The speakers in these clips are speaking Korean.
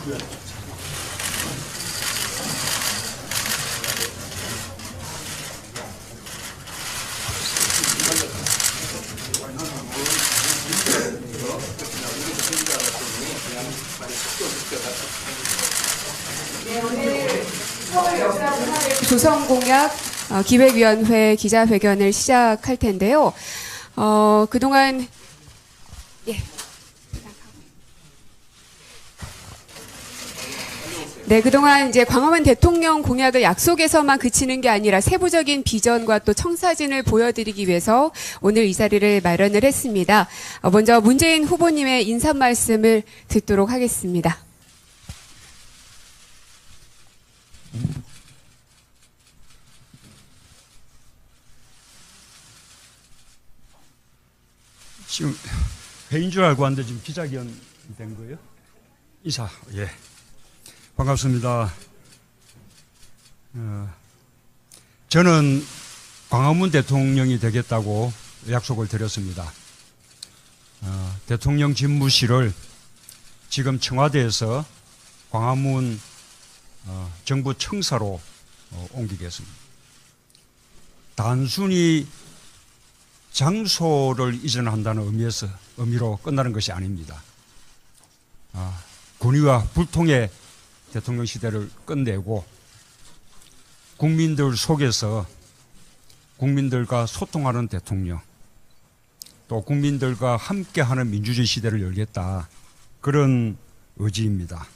네, 오늘 서울 역사문화재 조성공약 기획위원회 기자회견을 시작할 텐데요. 그동안 그동안 이제 광화문 대통령 공약을 약속에서만 그치는 게 아니라 세부적인 비전과 또 청사진을 보여드리기 위해서 오늘 이 자리를 마련을 했습니다. 먼저 문재인 후보님의 인사 말씀을 듣도록 하겠습니다. 지금 회의인 줄 알고 왔는데 지금 기자회견 된 거예요? 인사, 예. 반갑습니다. 저는 광화문 대통령이 되겠다고 약속을 드렸습니다. 대통령 집무실을 지금 청와대에서 광화문 정부 청사로 옮기겠습니다. 단순히 장소를 이전한다는 의미로 끝나는 것이 아닙니다. 군의와 불통의 대통령 시대를 끝내고 국민들 속에서 국민들과 소통하는 대통령, 또 국민들과 함께하는 민주주의 시대를 열겠다, 그런 의지입니다.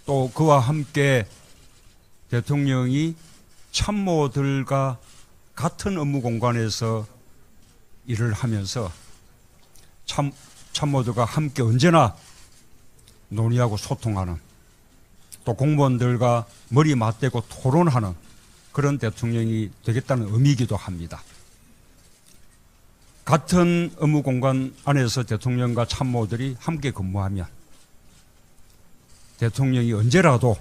또 그와 함께 대통령이 참모들과 같은 업무 공간에서 일을 하면서 참모들과 함께 언제나 논의하고 소통하는, 또 공무원들과 머리 맞대고 토론하는 그런 대통령이 되겠다는 의미이기도 합니다. 같은 업무 공간 안에서 대통령과 참모들이 함께 근무하면 대통령이 언제라도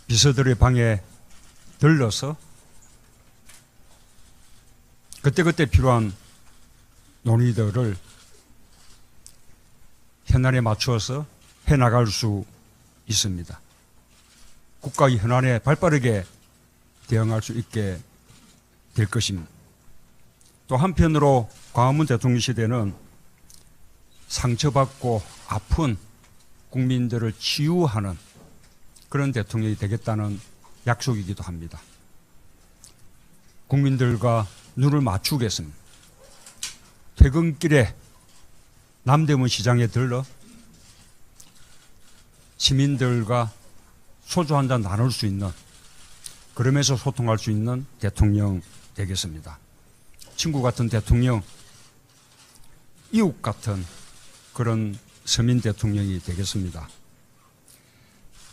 비서들의 방에 들러서 그때그때 필요한 논의들을 현안에 맞추어서 해나갈 수 있습니다. 국가의 현안에 발빠르게 대응할 수 있게 될 것입니다. 또 한편으로 광화문 대통령 시대는 상처받고 아픈 국민들을 치유하는 그런 대통령이 되겠다는 약속이기도 합니다. 국민들과 눈을 맞추겠습니다. 퇴근길에 남대문 시장에 들러 시민들과 소주 한 잔 나눌 수 있는, 그러면서 소통할 수 있는 대통령 되겠습니다. 친구 같은 대통령, 이웃 같은 그런 서민 대통령이 되겠습니다.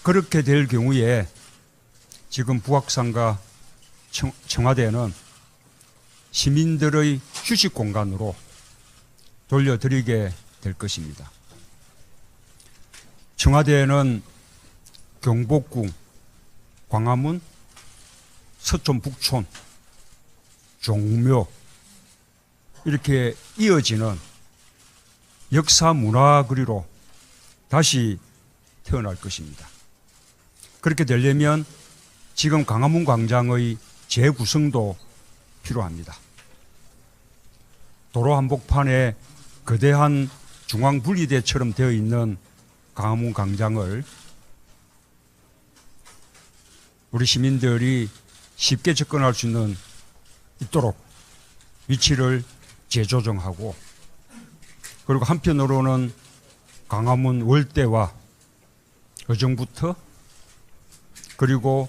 그렇게 될 경우에 지금 북악산과 청와대는 시민들의 휴식 공간으로 돌려드리게 될 것입니다. 청와대는 경복궁, 광화문, 서촌, 북촌, 종묘 이렇게 이어지는 역사 문화 거리로 다시 태어날 것입니다. 그렇게 되려면 지금 광화문 광장의 재구성도 필요합니다. 도로 한복판에 거대한 중앙분리대처럼 되어 있는 광화문 광장을 우리 시민들이 쉽게 접근할 수 있도록 위치를 재조정하고, 그리고 한편으로는 광화문 월대와 의정부터 그리고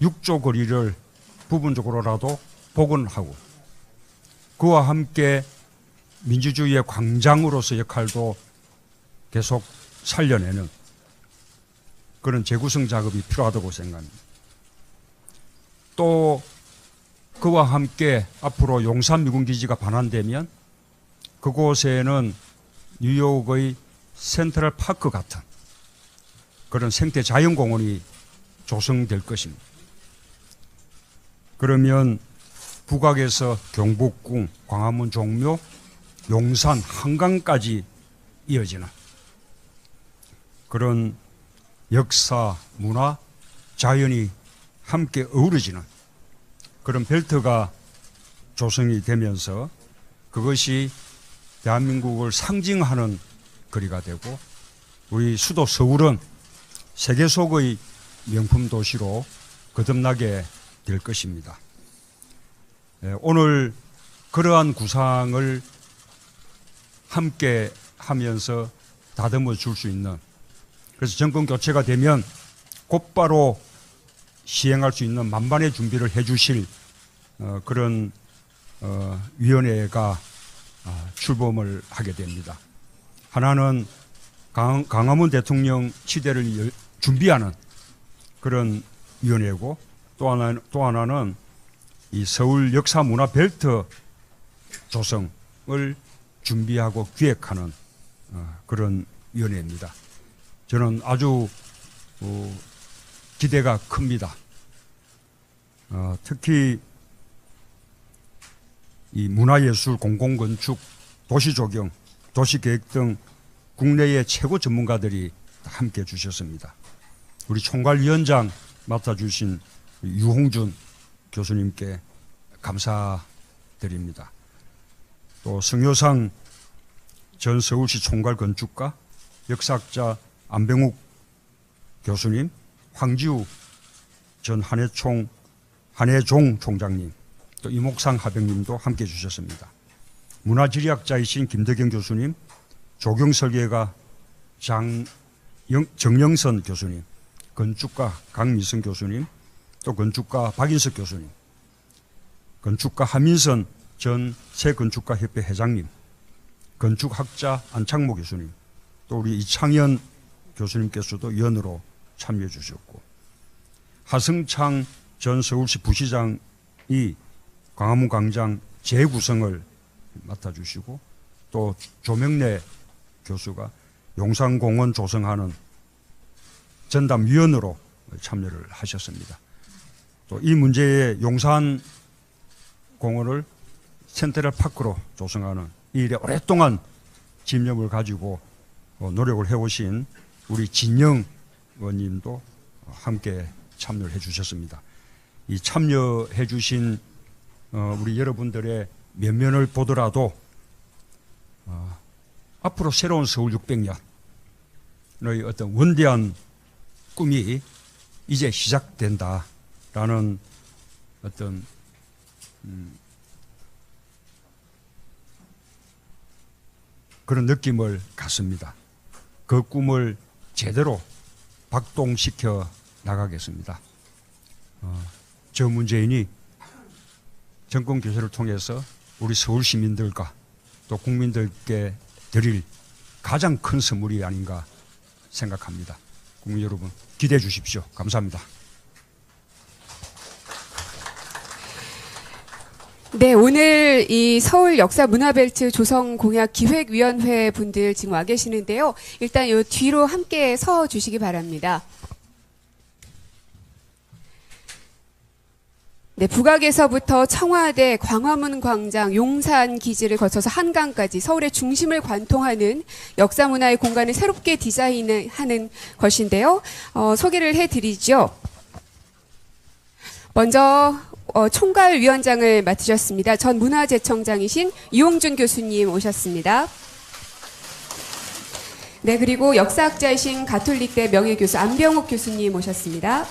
육조 거리를 부분적으로라도 복원하고, 그와 함께 민주주의의 광장으로서 역할도 계속 살려내는 그런 재구성 작업이 필요하다고 생각합니다. 또 그와 함께 앞으로 용산 미군기지가 반환되면 그곳에는 뉴욕의 센트럴 파크 같은 그런 생태 자연공원이 조성될 것입니다. 그러면 북악에서 경복궁, 광화문 종묘, 용산, 한강까지 이어지는 그런 역사, 문화, 자연이 함께 어우러지는 그런 벨트가 조성이 되면서 그것이 대한민국을 상징하는 거리가 되고 우리 수도 서울은 세계 속의 명품 도시로 거듭나게 될 것입니다. 오늘 그러한 구상을 함께 하면서 다듬어 줄 수 있는, 그래서 정권 교체가 되면 곧바로 시행할 수 있는 만반의 준비를 해 주실 그런 위원회가 출범을 하게 됩니다. 하나는 강화문 대통령 시대를 준비하는 그런 위원회고, 또 하나는 이 서울 역사 문화 벨트 조성을 준비하고 기획하는 그런 위원회입니다. 저는 아주 기대가 큽니다. 특히 이 문화예술, 공공건축, 도시조경, 도시계획 등 국내의 최고 전문가들이 함께 해주셨습니다. 우리 총괄위원장 맡아주신 유홍준 교수님께 감사드립니다. 또 성효상 전 서울시 총괄건축가, 역사학자 안병욱 교수님, 황지우 전 한해종 총장님, 또 이목상 하병님도 함께 해주셨습니다. 문화지리학자이신 김덕영 교수님, 조경설계가 정영선 교수님, 건축가 강미성 교수님, 또 건축가 박인석 교수님, 건축가 하민선 전 새건축가협회 회장님, 건축학자 안창모 교수님, 또 우리 이창현 교수님께서도 위원으로 참여해 주셨고, 하승창 전 서울시 부시장이 광화문 광장 재구성을 맡아주시고, 또 조명래 교수가 용산공원 조성하는 전담위원으로 참여를 하셨습니다. 또 이 문제에 용산공원을 센트럴파크로 조성하는 이 일에 오랫동안 집념을 가지고 노력을 해오신 우리 진영 의원님도 함께 참여를 해주셨습니다. 이 참여해주신 우리 여러분들의 면면을 보더라도 앞으로 새로운 서울 600년의 어떤 원대한 꿈이 이제 시작된다라는 어떤 그런 느낌을 갖습니다. 그 꿈을 제대로 박동시켜 나가겠습니다. 저 문재인이 정권 교체를 통해서 우리 서울 시민들과 또 국민들께 드릴 가장 큰 선물이 아닌가 생각합니다. 국민 여러분 기대해 주십시오. 감사합니다. 네, 오늘 이 서울 역사 문화벨트 조성 공약 기획위원회 분들 지금 와 계시는데요. 일단 요 뒤로 함께 서 주시기 바랍니다. 네, 북악에서부터 청와대, 광화문 광장, 용산 기지를 거쳐서 한강까지 서울의 중심을 관통하는 역사 문화의 공간을 새롭게 디자인하는 것인데요. 소개를 해드리죠. 먼저 총괄위원장을 맡으셨습니다. 전 문화재청장이신 이홍준 교수님 오셨습니다. 네, 그리고 역사학자이신 가톨릭대 명예교수 안병욱 교수님 오셨습니다.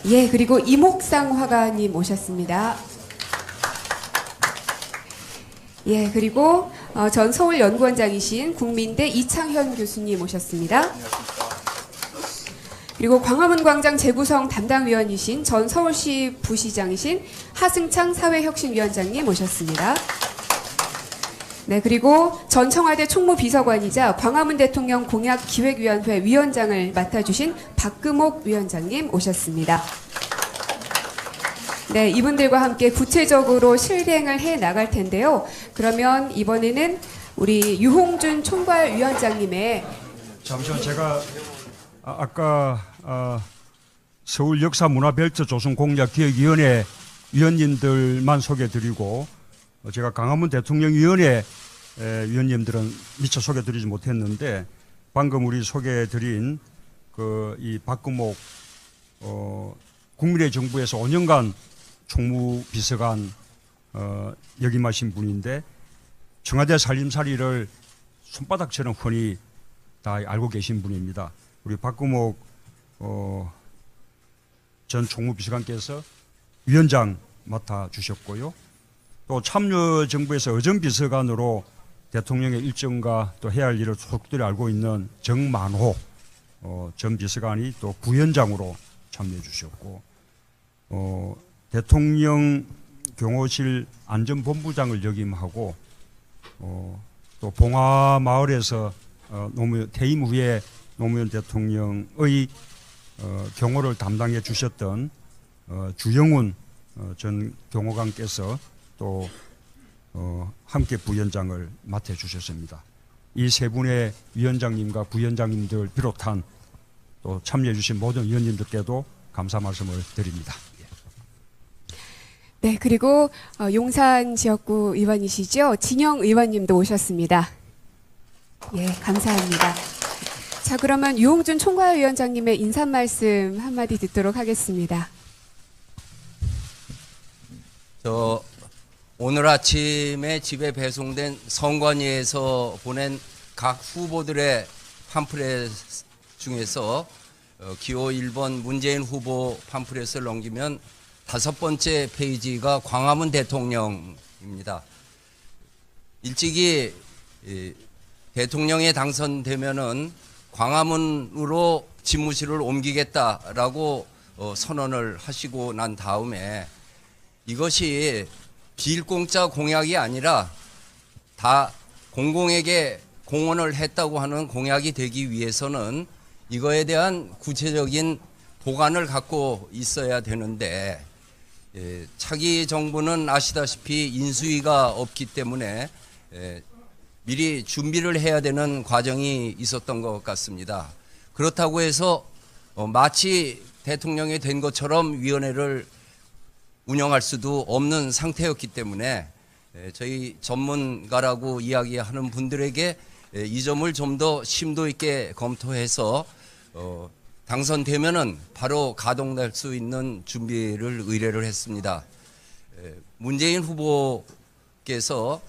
예, 그리고 이목상 화가님 오셨습니다. 예, 그리고 전 서울연구원장이신 국민대 이창현 교수님 오셨습니다. 그리고 광화문 광장 재구성 담당위원이신 전 서울시 부시장이신 하승창 사회혁신위원장님 오셨습니다. 네, 그리고 전 청와대 총무비서관이자 광화문 대통령 공약기획위원회 위원장을 맡아주신 박금옥 위원장님 오셨습니다. 네, 이분들과 함께 구체적으로 실행을 해 나갈 텐데요. 그러면 이번에는 우리 유홍준 총괄위원장님의 잠시만, 제가 아까 서울 역사 문화벨트 조성 공약 기획위원회 위원님들만 소개드리고 제가 광화문 대통령위원회 위원님들은 미처 소개드리지 못했는데 방금 우리 소개해드린 이 박금옥 국민의 정부에서 5년간 총무비서관 역임하신 분인데 청와대 살림살이를 손바닥처럼 흔히 다 알고 계신 분입니다. 우리 박금옥 전 총무비서관께서 위원장 맡아주셨고요. 또 참여정부에서 의전비서관으로 대통령의 일정과 또 해야 할 일을 속들이 알고 있는 정만호 전 비서관이 또 부위원장으로 참여해 주셨고 대통령 경호실 안전본부장을 역임하고 또 봉화마을에서 퇴임 후에 노무현 대통령의 경호를 담당해 주셨던 주영훈 전 경호관께서 또 함께 부위원장을 맡아 주셨습니다. 이 세 분의 위원장님과 부위원장님들 비롯한 또 참여해 주신 모든 위원님들께도 감사 말씀을 드립니다. 네, 그리고 용산 지역구 의원이시죠? 진영 의원님도 오셨습니다. 예, 감사합니다. 자, 그러면 유홍준 총괄위원장님의 인사 말씀 한마디 듣도록 하겠습니다. 오늘 아침에 집에 배송된 선관위에서 보낸 각 후보들의 팜플렛 중에서 기호 1번 문재인 후보 팜플렛을 넘기면 5번째 페이지가 광화문 대통령입니다. 일찍이 대통령에 당선되면은 광화문으로 집무실을 옮기겠다라고 선언을 하시고 난 다음에 이것이 빌공짜 공약이 아니라 다 공공에게 공헌을 했다고 하는 공약이 되기 위해서는 이거에 대한 구체적인 보관을 갖고 있어야 되는데 차기 정부는 아시다시피 인수위가 없기 때문에 미리 준비를 해야 되는 과정이 있었던 것 같습니다. 그렇다고 해서 마치 대통령이 된 것처럼 위원회를 운영할 수도 없는 상태였기 때문에 저희 전문가라고 이야기하는 분들에게 이 점을 좀 더 심도 있게 검토해서 당선되면은 바로 가동될 수 있는 준비를 의뢰를 했습니다. 문재인 후보께서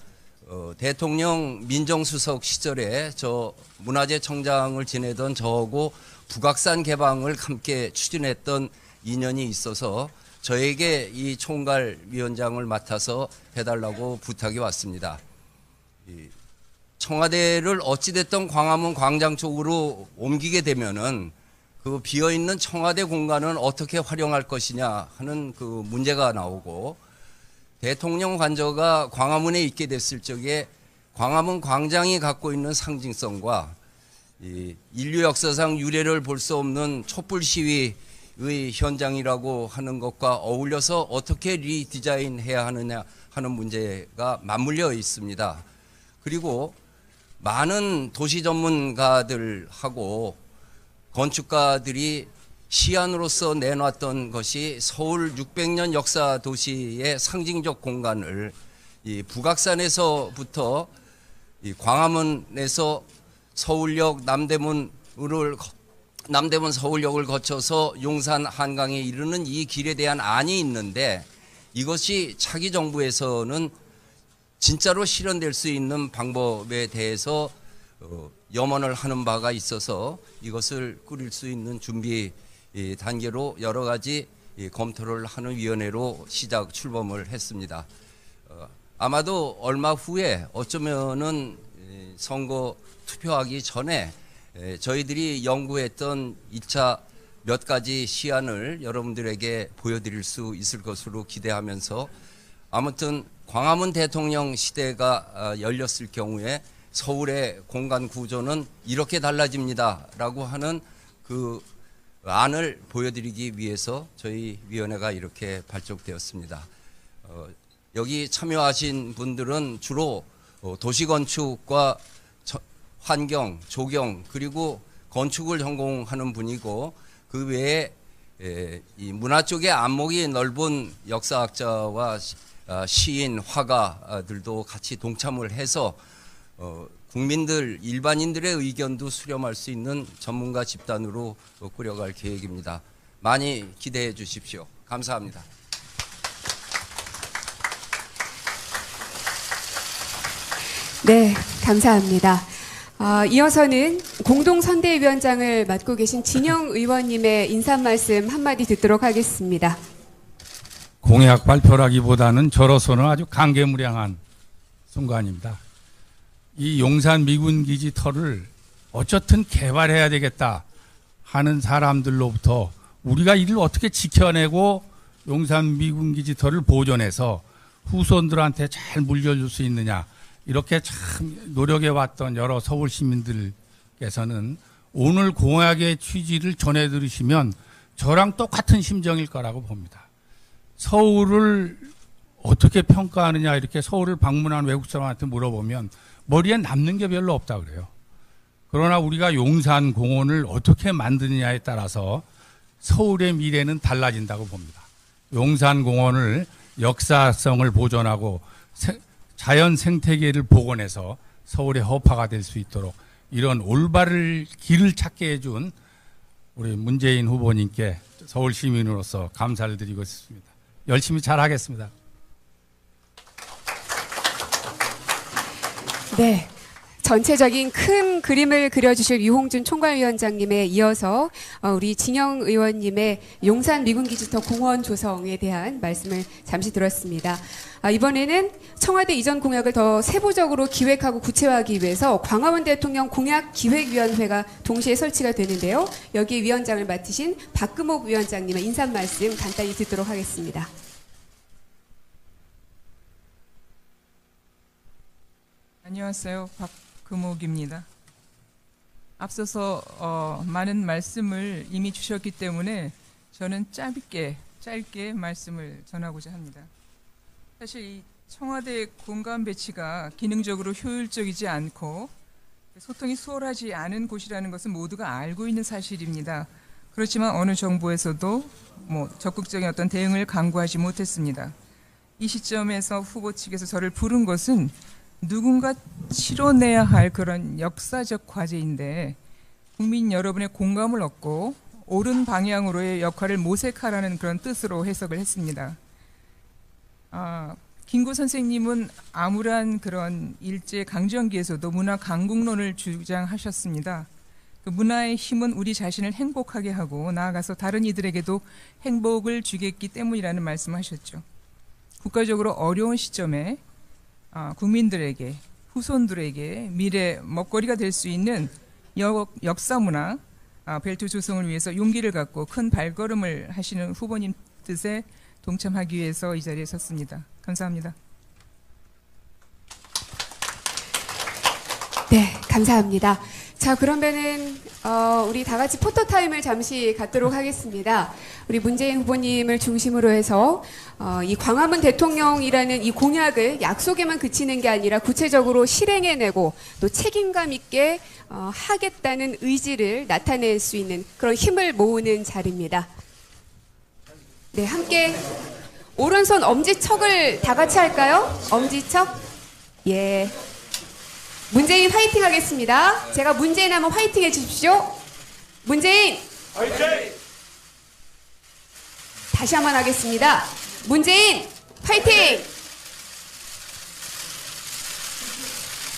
대통령 민정수석 시절에 저 문화재청장을 지내던 저하고 북악산 개방을 함께 추진했던 인연이 있어서 저에게 이 총괄위원장을 맡아서 해달라고 부탁이 왔습니다. 청와대를 어찌됐든 광화문 광장 쪽으로 옮기게 되면은 그 비어있는 청와대 공간은 어떻게 활용할 것이냐 하는 그 문제가 나오고 대통령 관저가 광화문에 있게 됐을 적에 광화문 광장이 갖고 있는 상징성과 인류 역사상 유례를 볼 수 없는 촛불 시위의 현장이라고 하는 것과 어울려서 어떻게 리디자인해야 하느냐 하는 문제가 맞물려 있습니다. 그리고 많은 도시 전문가들하고 건축가들이 시안으로서 내놨던 것이 서울 600년 역사 도시의 상징적 공간을 이 북악산에서부터 이 광화문에서 서울역 남대문 서울역을 거쳐서 용산 한강에 이르는 이 길에 대한 안이 있는데 이것이 차기 정부에서는 진짜로 실현될 수 있는 방법에 대해서 염원을 하는 바가 있어서 이것을 꾸릴 수 있는 준비 단계로 여러 가지 검토를 하는 위원회로 출범을 했습니다. 아마도 얼마 후에 어쩌면은 선거 투표하기 전에 저희들이 연구했던 2차 몇 가지 시안을 여러분들에게 보여드릴 수 있을 것으로 기대하면서 아무튼 광화문 대통령 시대가 열렸을 경우에 서울의 공간 구조는 이렇게 달라집니다라고 하는 그 안을 보여드리기 위해서 저희 위원회가 이렇게 발족되었습니다. 여기 참여하신 분들은 주로 도시건축과 환경, 조경 그리고 건축을 전공하는 분이고 그 외에 이 문화 쪽에 안목이 넓은 역사학자와 시인, 화가들도 같이 동참을 해서 국민들 일반인들의 의견도 수렴할 수 있는 전문가 집단으로 꾸려갈 계획입니다. 많이 기대해 주십시오. 감사합니다. 네, 감사합니다. 이어서는 공동선대위원장을 맡고 계신 진영 의원님의 인사 말씀 한마디 듣도록 하겠습니다. 공약 발표라기보다는 저로서는 아주 감개무량한 순간입니다. 이 용산 미군기지 터를 어쨌든 개발해야 되겠다 하는 사람들로부터 우리가 이를 어떻게 지켜내고 용산 미군기지 터를 보존해서 후손들한테 잘 물려줄 수 있느냐, 이렇게 참 노력해왔던 여러 서울 시민들께서는 오늘 공약의 취지를 전해 들으시면 저랑 똑같은 심정일 거라고 봅니다. 서울을 어떻게 평가하느냐, 이렇게 서울을 방문한 외국 사람한테 물어보면 머리에 남는 게 별로 없다 그래요. 그러나 우리가 용산 공원을 어떻게 만드느냐에 따라서 서울의 미래는 달라진다고 봅니다. 용산 공원을 역사성을 보존하고 자연 생태계를 복원해서 서울의 허파가 될 수 있도록 이런 올바른 길을 찾게 해준 우리 문재인 후보님께 서울 시민으로서 감사를 드리고 있습니다. 열심히 잘하겠습니다. 네. 전체적인 큰 그림을 그려주실 유홍준 총괄위원장님에 이어서 우리 진영 의원님의 용산 미군기지터 공원 조성에 대한 말씀을 잠시 들었습니다. 이번에는 청와대 이전 공약을 더 세부적으로 기획하고 구체화하기 위해서 광화문 대통령 공약기획위원회가 동시에 설치가 되는데요. 여기 위원장을 맡으신 박금옥 위원장님의 인사 말씀 간단히 듣도록 하겠습니다. 안녕하세요. 박금옥입니다. 앞서서 많은 말씀을 이미 주셨기 때문에 저는 짧게 말씀을 전하고자 합니다. 사실 이 청와대 공간 배치가 기능적으로 효율적이지 않고 소통이 수월하지 않은 곳이라는 것은 모두가 알고 있는 사실입니다. 그렇지만 어느 정부에서도 적극적인 어떤 대응을 강구하지 못했습니다. 이 시점에서 후보 측에서 저를 부른 것은 누군가 치러내야 할 그런 역사적 과제인데 국민 여러분의 공감을 얻고 옳은 방향으로의 역할을 모색하라는 그런 뜻으로 해석을 했습니다. 김구 선생님은 암울한 그런 일제 강점기에서도 문화 강국론을 주장하셨습니다. 그 문화의 힘은 우리 자신을 행복하게 하고 나아가서 다른 이들에게도 행복을 주겠기 때문이라는 말씀하셨죠. 국가적으로 어려운 시점에 국민들에게, 후손들에게 미래 먹거리가 될 수 있는 역사문화 벨트 조성을 위해서 용기를 갖고 큰 발걸음을 하시는 후보님 뜻에 동참하기 위해서 이 자리에 섰습니다. 감사합니다. 네, 감사합니다. 자, 그러면은 우리 다 같이 포토타임을 잠시 갖도록 하겠습니다. 우리 문재인 후보님을 중심으로 해서 이 광화문 대통령이라는 이 공약을 약속에만 그치는 게 아니라 구체적으로 실행해내고 또 책임감 있게 하겠다는 의지를 나타낼 수 있는 그런 힘을 모으는 자리입니다. 네, 함께 오른손 엄지척을 다 같이 할까요? 엄지척? 예. 문재인 화이팅 하겠습니다. 제가 문재인 하면 화이팅 해주십시오. 문재인! 화이팅! 다시 한번 하겠습니다. 문재인! 화이팅!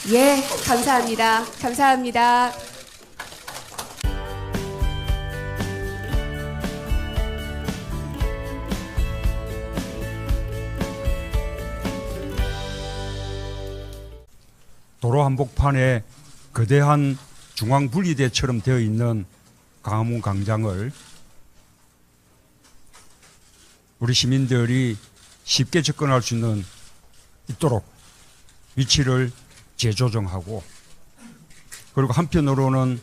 예, 감사합니다. 감사합니다. 도로 한복판에 거대한 중앙 분리대처럼 되어 있는 광화문 광장을 우리 시민들이 쉽게 접근할 수 있도록 위치를 재조정하고, 그리고 한편으로는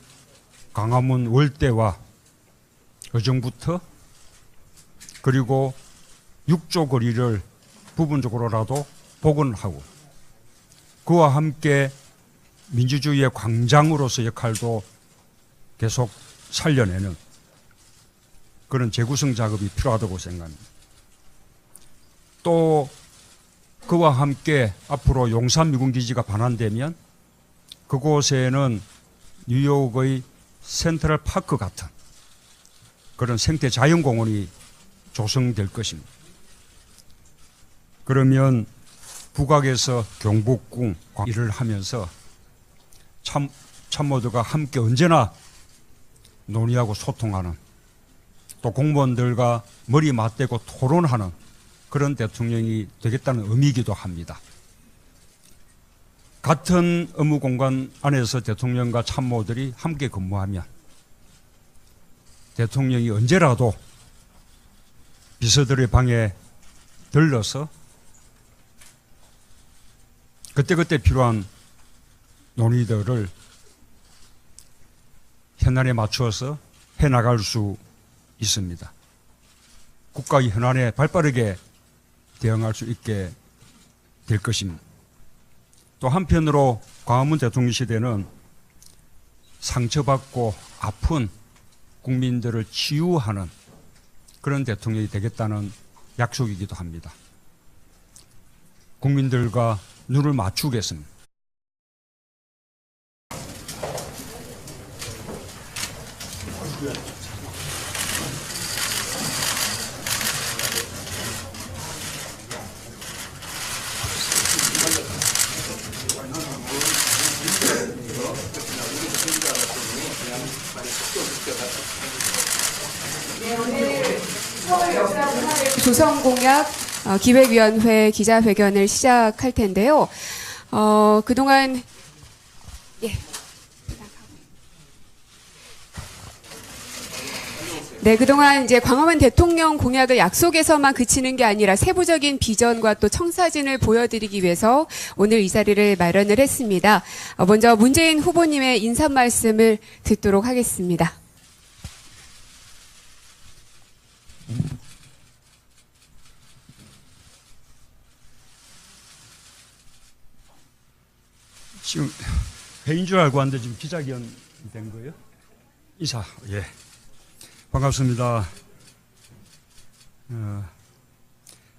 광화문 월대와 의정부터 그리고 6조 거리를 부분적으로라도 복원하고, 그와 함께 민주주의의 광장으로서 역할도 계속 살려내는 그런 재구성 작업이 필요하다고 생각합니다. 또 그와 함께 앞으로 용산 미군기지가 반환되면 그곳에는 뉴욕의 센트럴 파크 같은 그런 생태 자연공원이 조성될 것입니다. 그러면 북악에서 경복궁 일을 하면서 참모들과 함께 언제나 논의하고 소통하는, 또 공무원들과 머리 맞대고 토론하는 그런 대통령이 되겠다는 의미이기도 합니다. 같은 업무 공간 안에서 대통령과 참모들이 함께 근무하면 대통령이 언제라도 비서들의 방에 들러서 그때그때 필요한 논의들을 현안에 맞추어서 해나갈 수 있습니다. 국가의 현안에 발빠르게 대응할 수 있게 될 것입니다. 또 한편으로 광화문 대통령 시대는 상처받고 아픈 국민들을 치유하는 그런 대통령이 되겠다는 약속이기도 합니다. 국민들과 눈을 맞추겠습니다. 조성공약 기획위원회 기자회견을 시작할 텐데요. 그동안 그동안 이제 광화문 대통령 공약을 약속에서만 그치는 게 아니라 세부적인 비전과 또 청사진을 보여드리기 위해서 오늘 이 자리를 마련을 했습니다. 먼저 문재인 후보님의 인사 말씀을 듣도록 하겠습니다. 지금 회의인 줄 알고 왔는데 지금 기자회견 된 거예요? 인사, 예. 반갑습니다.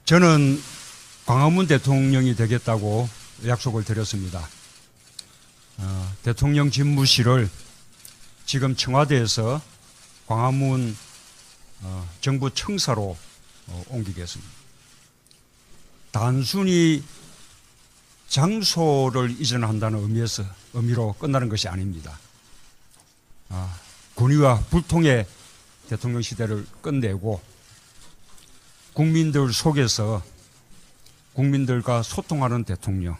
저는 광화문 대통령이 되겠다고 약속을 드렸습니다. 대통령 집무실을 지금 청와대에서 광화문 정부 청사로 옮기겠습니다. 단순히 장소를 이전한다는 의미로 끝나는 것이 아닙니다. 권위와 불통의 대통령 시대를 끝내고 국민들 속에서 국민들과 소통하는 대통령,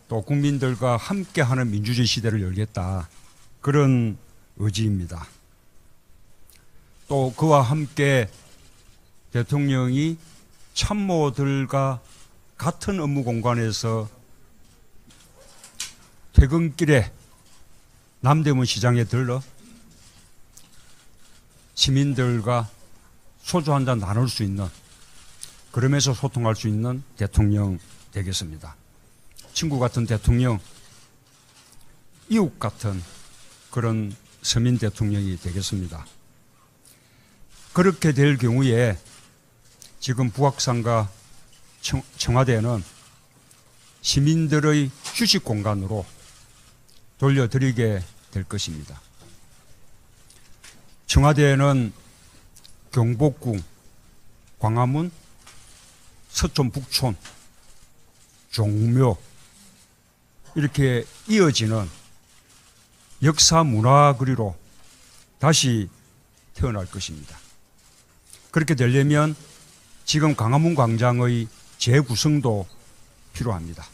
또 국민들과 함께하는 민주주의 시대를 열겠다, 그런 의지입니다. 또 그와 함께 대통령이 참모들과 같은 업무 공간에서 퇴근길에 남대문 시장에 들러 시민들과 소주 한 잔 나눌 수 있는, 그러면서 소통할 수 있는 대통령 되겠습니다. 친구 같은 대통령, 이웃 같은 그런 서민 대통령이 되겠습니다. 그렇게 될 경우에 지금 북악산과 청와대는 시민들의 휴식 공간으로 돌려드리게 될 것입니다. 청와대에는 경복궁, 광화문, 서촌, 북촌, 종묘 이렇게 이어지는 역사 문화 거리로 다시 태어날 것입니다. 그렇게 되려면 지금 광화문 광장의 재구성도 필요합니다.